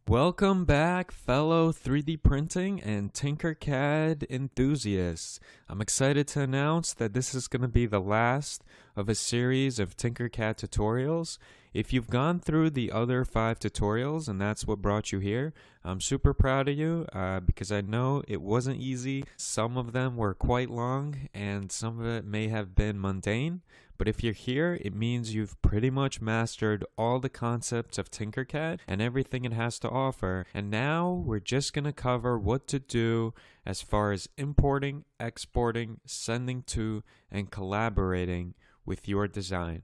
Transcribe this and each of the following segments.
Welcome back, fellow 3D printing and Tinkercad enthusiasts. I'm excited to announce that this is going to be the last of a series of Tinkercad tutorials. If you've gone through the other 5 tutorials and that's what brought you here, I'm super proud of you because I know it wasn't easy. Some of them were quite long and some of it may have been mundane. But if you're here, it means you've pretty much mastered all the concepts of Tinkercad and everything it has to offer. And now we're just going to cover what to do as far as importing, exporting, sending to, and collaborating with your design.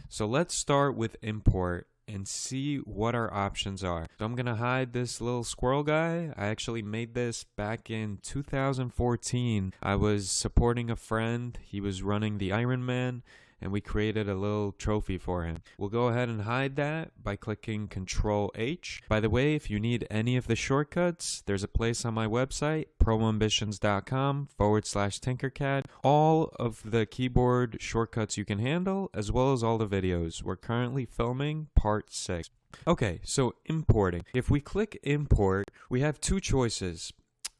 So let's start with import and see what our options are. So I'm gonna hide this little squirrel guy. I actually made this back in 2014. I was supporting a friend. He was running the Ironman and we created a little trophy for him. We'll go ahead and hide that by clicking Control H. By the way, if you need any of the shortcuts, there's a place on my website, proambitions.com/Tinkercad. All of the keyboard shortcuts you can handle, as well as all the videos. We're currently filming part 6. Okay, so importing. If we click import, we have 2 choices.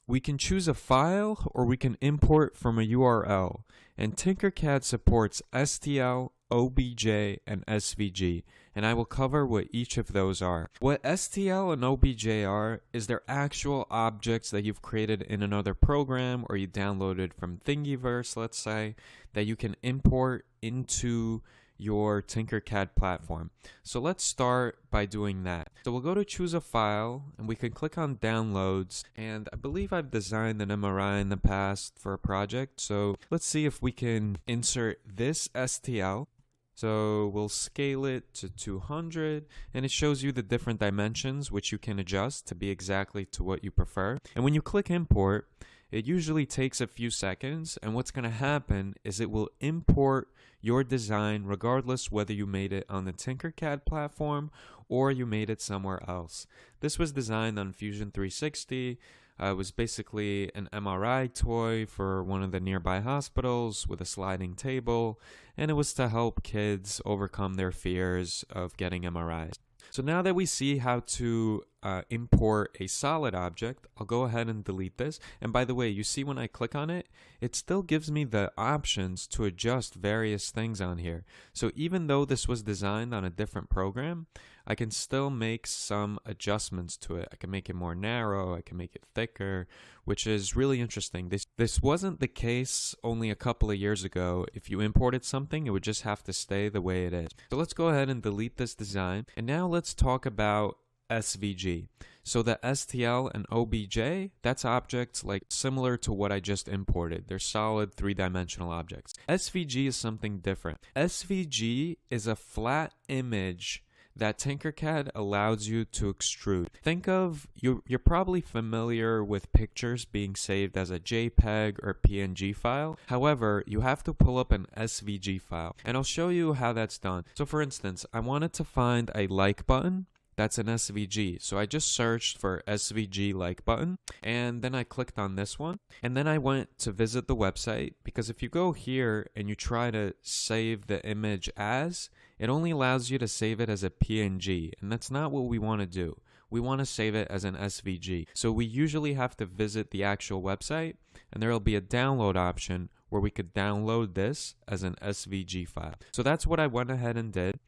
We can choose a file or we can import from a URL. And Tinkercad supports STL, OBJ, and SVG. And I will cover what each of those are. What STL and OBJ are is they're actual objects that you've created in another program or you downloaded from Thingiverse, let's say, that you can import into your Tinkercad platform. So let's start by doing that. So we'll go to choose a file and we can click on downloads, and I believe I've designed an MRI in the past for a project. So let's see if we can insert this STL. So we'll scale it to 200 and it shows you the different dimensions which you can adjust to be exactly to what you prefer. And when you click import, it usually takes a few seconds, and what's going to happen is it will import your design regardless whether you made it on the Tinkercad platform or you made it somewhere else. This was designed on Fusion 360. It was basically an MRI toy for one of the nearby hospitals with a sliding table, and it was to help kids overcome their fears of getting MRIs. So now that we see how to import a solid object, I'll go ahead and delete this. And by the way, you see when I click on it, it still gives me the options to adjust various things on here. So even though this was designed on a different program, I can still make some adjustments to it. I can make it more narrow, I can make it thicker, which is really interesting. This wasn't the case only a couple of years ago. If you imported something, it would just have to stay the way it is. So let's go ahead and delete this design. And now let's talk about SVG. So the STL and OBJ, that's objects like similar to what I just imported. They're solid 3-dimensional objects. SVG is something different. SVG is a flat image that Tinkercad allows you to extrude. Think of, you're probably familiar with pictures being saved as a JPEG or PNG file. However, you have to pull up an SVG file, and I'll show you how that's done. So for instance, I wanted to find a like button. That's an SVG. So I just searched for SVG like button, and then I clicked on this one, and then I went to visit the website, because if you go here and you try to save the image as, it only allows you to save it as a PNG, and that's not what we want to do. We want to save it as an SVG. So we usually have to visit the actual website, and there will be a download option where we could download this as an SVG file. So that's what I went ahead and did.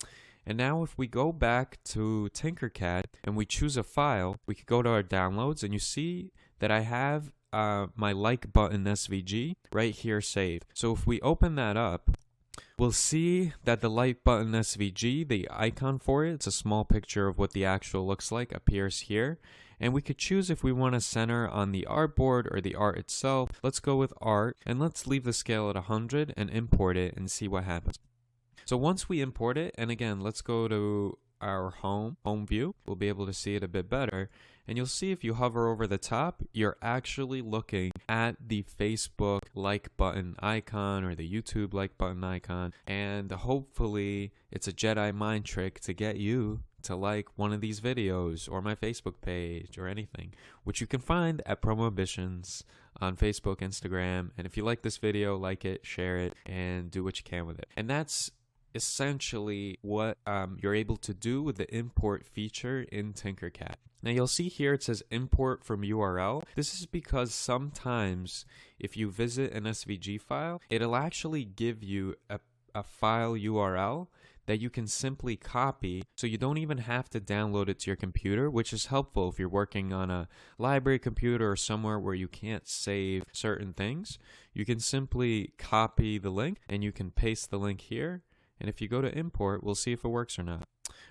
And now if we go back to Tinkercad and we choose a file, we could go to our downloads, and you see that I have my like button SVG right here saved. So if we open that up, we'll see that the like button SVG, the icon for it, it's a small picture of what the actual looks like, appears here. And we could choose if we want to center on the artboard or the art itself. Let's go with art, and let's leave the scale at 100 and import it and see what happens. So once we import it, and again, let's go to our home view, we'll be able to see it a bit better. And you'll see if you hover over the top, you're actually looking at the Facebook like button icon or the YouTube like button icon. And hopefully it's a Jedi mind trick to get you to like one of these videos or my Facebook page or anything, which you can find at Proambitions on Facebook, Instagram. And if you like this video, like it, share it, and do what you can with it. And that's essentially what you're able to do with the import feature in Tinkercad. Now you'll see here it says import from URL. This is because sometimes if you visit an SVG file, it'll actually give you a file URL that you can simply copy, so you don't even have to download it to your computer, which is helpful if you're working on a library computer or somewhere where you can't save certain things. You can simply copy the link and you can paste the link here, and if you go to import, we'll see if it works or not.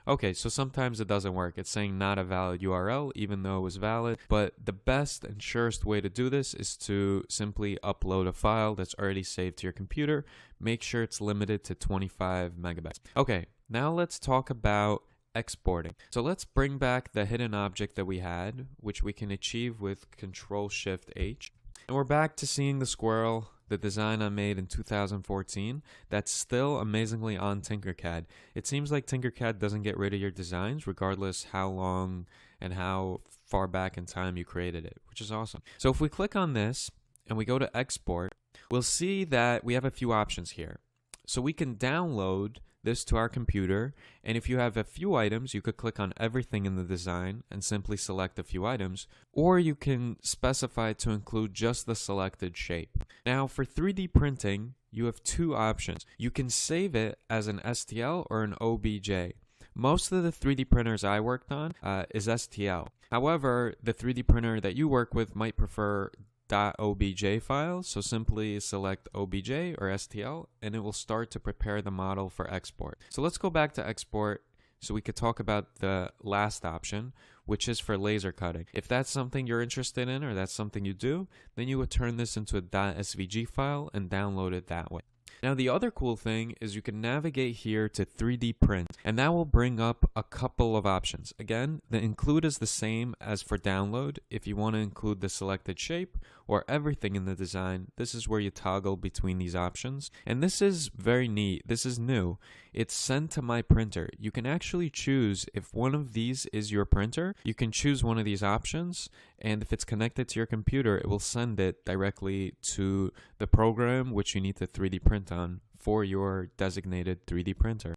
Okay, so sometimes it doesn't work. It's saying not a valid URL, even though it was valid. But the best and surest way to do this is to simply upload a file that's already saved to your computer. Make sure it's limited to 25 megabytes. Okay, now let's talk about exporting. So let's bring back the hidden object that we had, which we can achieve with Control-Shift-H. And we're back to seeing the squirrel, the design I made in 2014, that's still amazingly on Tinkercad. It seems like Tinkercad doesn't get rid of your designs regardless how long and how far back in time you created it, which is awesome. So if we click on this and we go to export, we'll see that we have a few options here. So we can download this to our computer, and if you have a few items, you could click on everything in the design and simply select a few items, or you can specify to include just the selected shape. Now for 3D printing, you have two options. You can save it as an STL or an OBJ. Most of the 3D printers I worked on is STL. However, the 3D printer that you work with might prefer .obj files, so simply select OBJ or STL and it will start to prepare the model for export. So let's go back to export so we could talk about the last option, which is for laser cutting. If that's something you're interested in or that's something you do, then you would turn this into a .svg file and download it that way. Now the other cool thing is you can navigate here to 3D print, and that will bring up a couple of options. Again, the include is the same as for download. If you want to include the selected shape or everything in the design, this is where you toggle between these options. And this is very neat. This is new. It's sent to my printer. You can actually choose if one of these is your printer. You can choose one of these options, and if it's connected to your computer, it will send it directly to the program which you need to 3D print on for your designated 3D printer.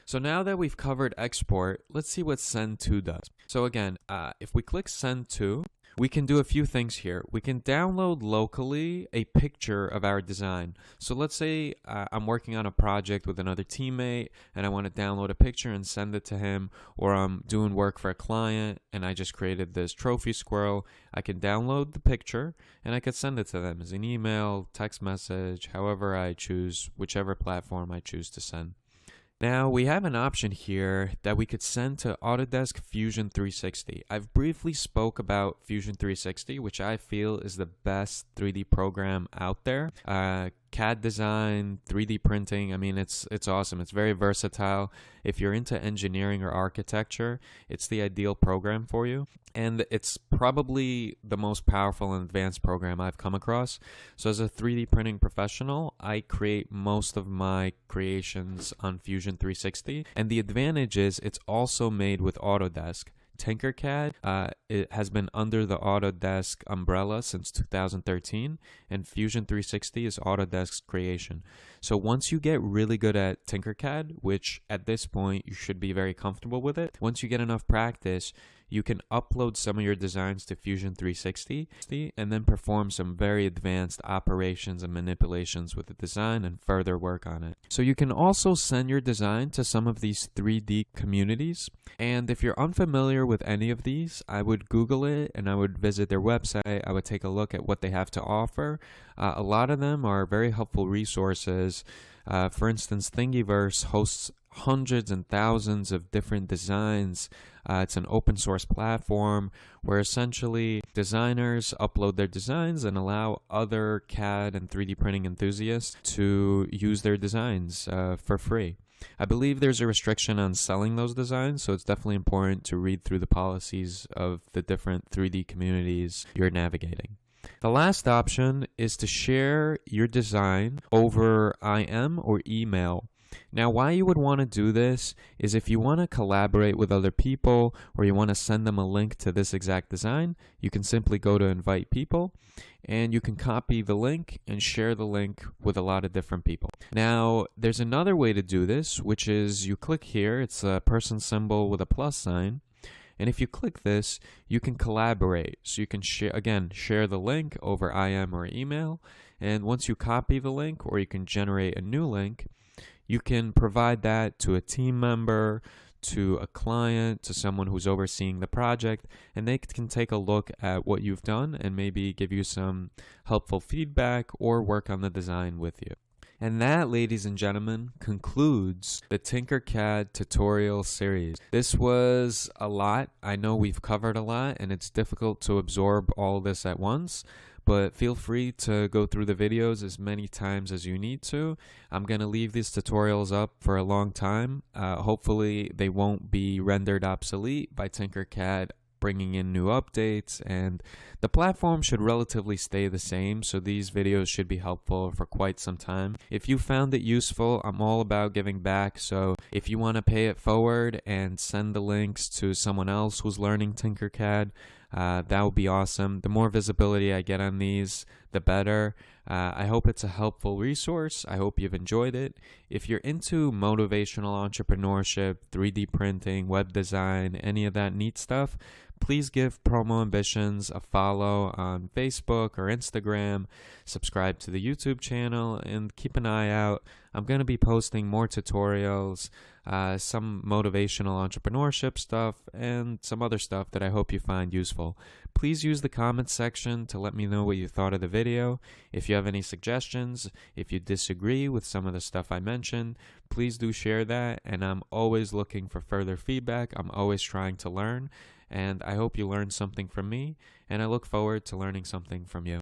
So now that we've covered export, let's see what send to does. So again, if we click send to, we can do a few things here. We can download locally a picture of our design. So let's say I'm working on a project with another teammate and I want to download a picture and send it to him, or I'm doing work for a client and I just created this trophy squirrel. I can download the picture and I could send it to them as an email, text message, however I choose, whichever platform I choose to send. Now we have an option here that we could send to Autodesk Fusion 360. I've briefly spoke about Fusion 360, which I feel is the best 3D program out there. CAD design, 3D printing, I mean, it's awesome. It's very versatile. If you're into engineering or architecture, it's the ideal program for you. And it's probably the most powerful and advanced program I've come across. So as a 3D printing professional, I create most of my creations on Fusion 360. And the advantage is it's also made with Autodesk. Tinkercad it has been under the Autodesk umbrella since 2013, and Fusion 360 is Autodesk's creation. So once you get really good at Tinkercad, which at this point you should be very comfortable with it, once you get enough practice, you can upload some of your designs to Fusion 360 and then perform some very advanced operations and manipulations with the design and further work on it. So you can also send your design to some of these 3D communities. And if you're unfamiliar with any of these, I would Google it and I would visit their website. I would take a look at what they have to offer. A lot of them are very helpful resources. For instance, Thingiverse hosts hundreds and thousands of different designs. It's an open source platform where essentially designers upload their designs and allow other CAD and 3D printing enthusiasts to use their designs for free. I believe there's a restriction on selling those designs, so it's definitely important to read through the policies of the different 3D communities you're navigating. The last option is to share your design over IM or email. Now, why you would want to do this is if you want to collaborate with other people or you want to send them a link to this exact design, you can simply go to invite people and you can copy the link and share the link with a lot of different people. Now, there's another way to do this, which is you click here, it's a person symbol with a plus sign. And if you click this, you can collaborate. So you can share the link over IM or email. And once you copy the link, or you can generate a new link, you can provide that to a team member, to a client, to someone who's overseeing the project, and they can take a look at what you've done and maybe give you some helpful feedback or work on the design with you. And that, ladies and gentlemen, concludes the Tinkercad tutorial series. This was a lot. I know we've covered a lot and it's difficult to absorb all this at once, but feel free to go through the videos as many times as you need to. I'm going to leave these tutorials up for a long time. Hopefully they won't be rendered obsolete by Tinkercad bringing in new updates, and the platform should relatively stay the same, so these videos should be helpful for quite some time. If you found it useful, I'm all about giving back, so if you want to pay it forward and send the links to someone else who's learning Tinkercad, that would be awesome. The more visibility I get on these, the better. I hope it's a helpful resource. I hope you've enjoyed it. If you're into motivational entrepreneurship, 3D printing, web design, any of that neat stuff, please give Promo Ambitions a follow on Facebook or Instagram, subscribe to the YouTube channel, and keep an eye out. I'm going to be posting more tutorials, some motivational entrepreneurship stuff, and some other stuff that I hope you find useful. Please use the comments section to let me know what you thought of the video. If you have any suggestions, if you disagree with some of the stuff I mentioned, please do share that, and I'm always looking for further feedback. I'm always trying to learn, and I hope you learned something from me, and I look forward to learning something from you.